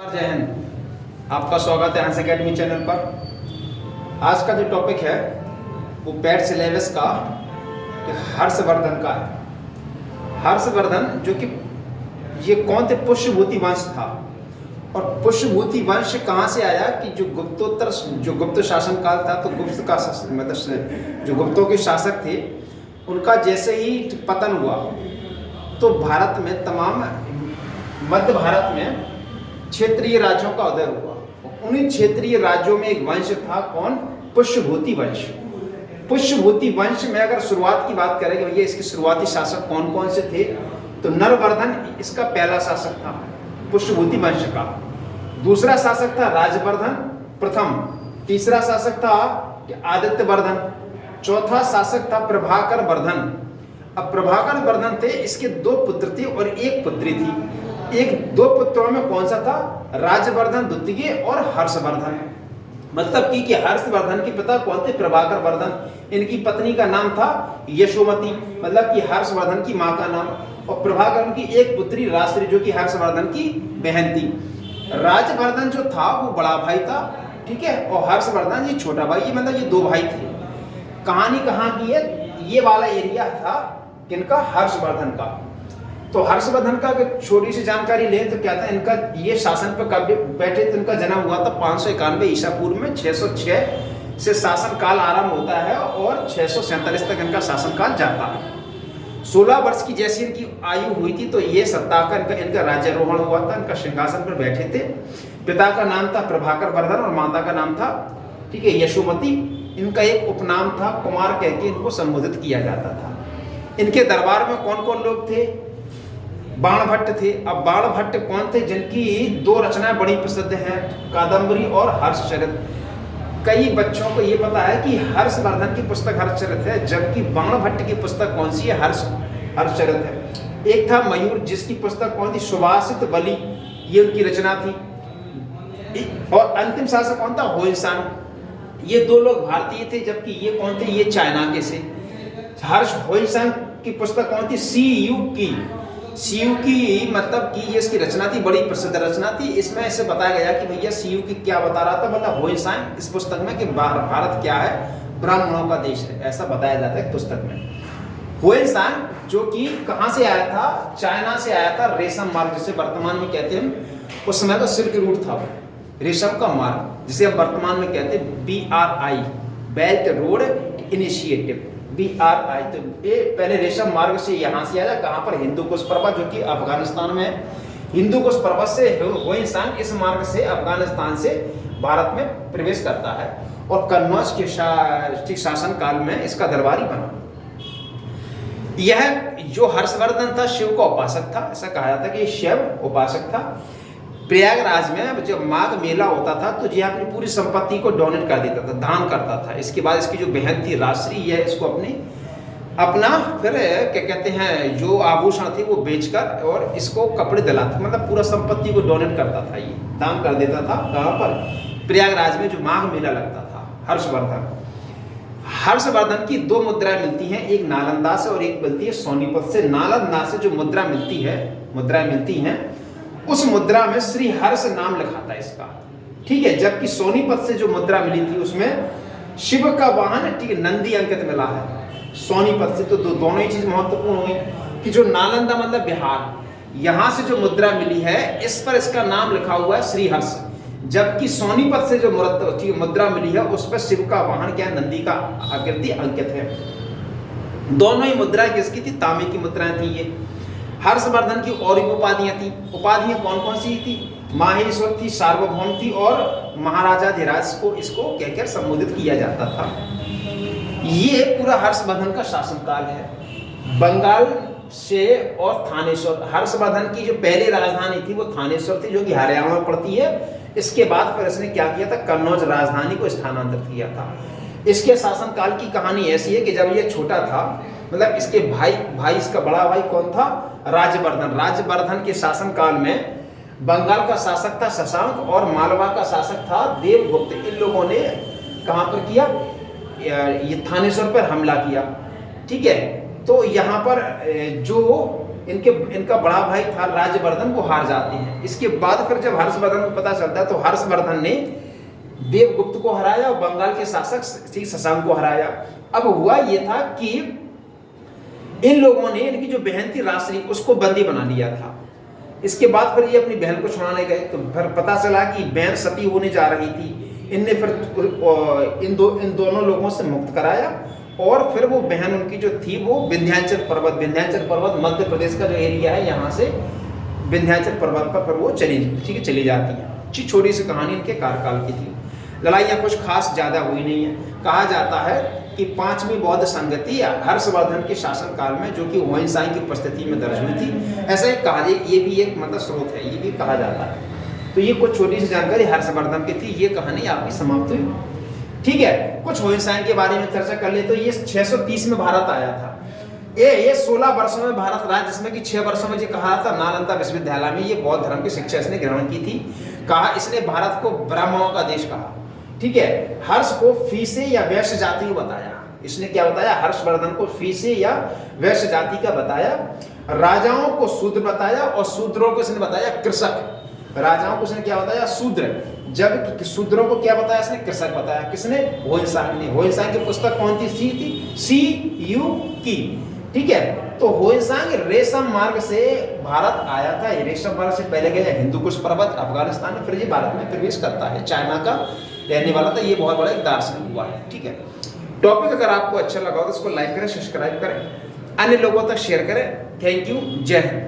जय हिंद। आपका स्वागत है हंस अकेडमी चैनल पर। आज का जो टॉपिक है वो पैट सिलेबस का हर्षवर्धन का है। हर्षवर्धन जो कि ये कौन थे, पुष्यभूति वंश था। और पुष्यभूति वंश कहाँ से आया कि जो गुप्त शासन काल था, तो गुप्त का मतलब जो गुप्तों के शासक थे उनका जैसे ही पतन हुआ तो भारत में तमाम मध्य भारत में क्षेत्रीय राज्यों का उदय हुआ। उन्हीं क्षेत्रीय राज्यों में एक वंश था, कौन? पुष्यभूति वंश। पुष्यभूति वंश में अगर शुरुआत की बात करें कि भैया इसके शुरुआती शासक कौन कौन से थे, तो नरवर्धन इसका पहला शासक था पुष्यभूति वंश का। दूसरा शासक था राजवर्धन प्रथम। तीसरा शासक था आदित्यवर्धन। चौथा शासक था प्रभाकर वर्धन। अब प्रभाकर वर्धन थे, इसके दो पुत्र थे और एक पुत्री थी। दो पुत्रों में कौन सा था? राजवर्धन द्वितीय और हर्षवर्धन। मतलब कि हर्षवर्धन के पिता कौन थे? प्रभाकर वर्धन। इनकी पत्नी का नाम था यशोमती, मतलब कि हर्षवर्धन की मां का नाम। और प्रभाकर की एक पुत्री राजश्री जो कि हर्षवर्धन की बहन थी। राजवर्धन जो था वो बड़ा भाई था, ठीक है, और हर्षवर्धन ये छोटा भाई। ये मतलब ये दो भाई थे। कहानी कहाँ की है? ये वाला एरिया था किनका? हर्षवर्धन का। तो हर्षवर्धन का अगर छोटी सी जानकारी लें तो क्या था, इनका ये शासन पर कब बैठे तो इनका जन्म हुआ था 591 ईसा पूर्व में। 606 से शासन काल आरंभ होता है और 647 तक इनका शासन काल जाता है। 16 वर्ष की जैसी इनकी आयु हुई थी तो ये सत्ता का इनका राज्यारोहण हुआ था। इनका सिंहासन पर बैठे थे। पिता का नाम था प्रभाकर वर्धन और माता का नाम था, ठीक है, यशोमती। इनका एक उपनाम था कुमार कह के इनको संबोधित किया जाता था। इनके दरबार में कौन कौन लोग थे? बाणभट्ट थे। अब बाणभट्ट कौन थे? जिनकी दो रचनाएं बड़ी प्रसिद्ध हैं, कादम्बरी और हर्षचरित। कई बच्चों को ये पता है कि हर्षवर्धन की पुस्तक हर्षचरित है, जबकि बाणभट्ट की पुस्तक कौन सी है? हर्षचरित है। एक था मयूर जिसकी पुस्तक कौन थी? सुभाषित बलि, ये उनकी रचना थी। और अंतिम शासक कौन था? होयसांग। ये दो लोग भारतीय थे, जबकि ये कौन थे? ये चाइना के से। होयसांग की पुस्तक कौन थी? सीयू की मतलब कि ये इसकी रचना थी, बड़ी प्रसिद्ध रचना थी। इसमें ऐसे बताया गया कि भैया सीयू की क्या बता रहा था, मतलब होयसांग इस पुस्तक में कि भारत क्या है? ब्राह्मणों का देश है, ऐसा बताया जाता है पुस्तक में। होयसांग जो कि कहाँ से आया था? चाइना से आया था, रेशम मार्ग जिसे वर्तमान में कहते हैं। उस समय का सिल्क रूट था, रेशम का मार्ग, जिसे हम वर्तमान में कहते हैं BRI, belt road initiative, BRI। तो ये पहले रेशम मार्ग से यहाँ से आया, कहाँ पर? हिंदू कुश पर्वत जो कि अफगानिस्तान में है। हिंदू कुश पर्वत से होयसांग इस मार्ग से अफगानिस्तान से भारत में प्रवेश करता है और कन्नौज के शासन काल में इसका दरबारी बना। यह जो हर्षवर्धन था शिव का उपासक था। ऐसा कहा जाता है कि शिव उपासक था। प्रयागराज में जब माघ मेला होता था तो यह अपनी पूरी संपत्ति को डोनेट कर देता था, दान करता था। इसके बाद इसकी जो बहन थी राजश्री, यह इसको अपना फिर क्या कहते हैं जो आभूषण थे वो बेचकर और इसको कपड़े दिलाता, मतलब पूरा संपत्ति को डोनेट करता था, ये दान कर देता था। कहाँ पर? प्रयागराज में जो माघ मेला लगता था। हर्षवर्धन की दो मुद्राएं मिलती हैं, एक नालंदा से और एक मिलती है सोनीपत से। नालंदा से जो मुद्राएं मिलती हैं उस मुद्रा में श्री हर्ष नाम लिखा था इसका, ठीक है। जबकि सोनीपत से जो मुद्रा मिली थी उसमें शिव का वाहन, ठीक है, नंदी अंकित मिला है। सोनीपत से तो दोनों ही चीज महत्वपूर्ण हो गई कि जो नालंदा मतलब बिहार, यहां से जो मुद्रा मिली है इस पर इसका नाम लिखा हुआ है श्री हर्ष। जबकि सोनीपत से जो मुद्रा मिली है उस पर शिव का वाहन क्या? नंदी का आकृति अंकित है। दोनों ही मुद्राएं किसकी थी? तांबे की मुद्राएं थी ये। हर्षवर्धन की और भी उपाधियां थी। उपाधियां कौन कौन सी थी? माहेश्वर थी, सार्वभौम थी और महाराजाधिराज को इसको कहकर संबोधित किया जाता था। ये पूरा हर्षवर्धन का शासनकाल है। बंगाल से और थानेश्वर, हर्षवर्धन की जो पहली राजधानी थी वो थानेश्वर थी जो कि हरियाणा में पड़ती है। इसके बाद फिर इसने क्या किया था? कन्नौज राजधानी को स्थानांतरित किया था। इसके शासनकाल की कहानी ऐसी है कि जब ये छोटा था, मतलब इसके भाई इसका बड़ा भाई कौन था? राजवर्धन के शासन काल में बंगाल का शासक था शशांक और मालवा का शासक था देवगुप्त। इन लोगों ने कहां पर किया? ये थानेश्वर पर हमला किया, ठीक है। तो यहाँ पर जो इनका बड़ा भाई था राज्यवर्धन, वो हार जाते हैं। इसके बाद फिर जब हर्षवर्धन को पता चलता है तो हर्षवर्धन ने देवगुप्त को हराया और बंगाल के शासक शशांक को हराया। अब हुआ ये था कि इन लोगों ने इनकी जो बहन थी रासरी उसको बंदी बना लिया था। इसके बाद फिर ये अपनी बहन को छुड़ाने गए तो फिर पता चला कि बहन सती होने जा रही थी। इनने फिर इन दोनों लोगों से मुक्त कराया और फिर वो बहन उनकी जो थी वो विंध्याचल पर्वत मध्य प्रदेश का जो एरिया है यहाँ से विंध्याचल पर्वत पर फिर वो चली जाती है। छोटी सी कहानी इनके कार्यकाल की थी। लड़ाइयाँ कुछ खास ज्यादा हुई नहीं है। कहा जाता है कि 5वीं बौद्ध संगति हर्षवर्धन के शासनकाल में जो कि होयनसांग की उपस्थिति में दर्ज हुई थी, ऐसा एक कहा, ये भी एक मतलब स्रोत है, ये भी कहा जाता है। तो ये कुछ छोटी सी जानकारी हर्षवर्धन की थी। ये कहानी आपकी समाप्त हुई। ठीक है, कुछ होयनसांग के बारे में चर्चा कर ले। तो ये 630 में भारत आया था। ये 16 वर्षों में भारत रहा, जिसमें कि 6 वर्षों में ये कहा था नालंदा विश्वविद्यालय में ये बौद्ध धर्म की शिक्षा इसने ग्रहण की थी। कहा इसने भारत को ब्राह्मणों का देश कहा। ठीक है, हर्ष को फीसे या वैश्य जाति बताया। इसने क्या बताया? हर्षवर्धन को फीसे या वैश्य जाति का बताया। राजाओं को शूद्र बताया और शूद्रों को इसने बताया कृषक। राजाओं को इसने क्या बताया? शूद्र। जब शूद्रों को क्या बताया? इसने कृषक बताया। किसने? होयनसांग ने। होयनसांग की पुस्तक कौन थी? CU की। ठीक है, तो होयनसांग रेशम मार्ग से भारत आया था। रेशम मार्ग से पहले गया हिंदू कुश पर्वत अफगानिस्तान में, फिर ये भारत में प्रवेश करता है। चाइना का रहने वाला था। ये बहुत बड़ा एक दार्शनिक हुआ है। ठीक है, टॉपिक अगर आपको अच्छा लगा हो तो इसको लाइक करें, सब्सक्राइब करें, अन्य लोगों तक शेयर करें। Thank you. जय हिंद।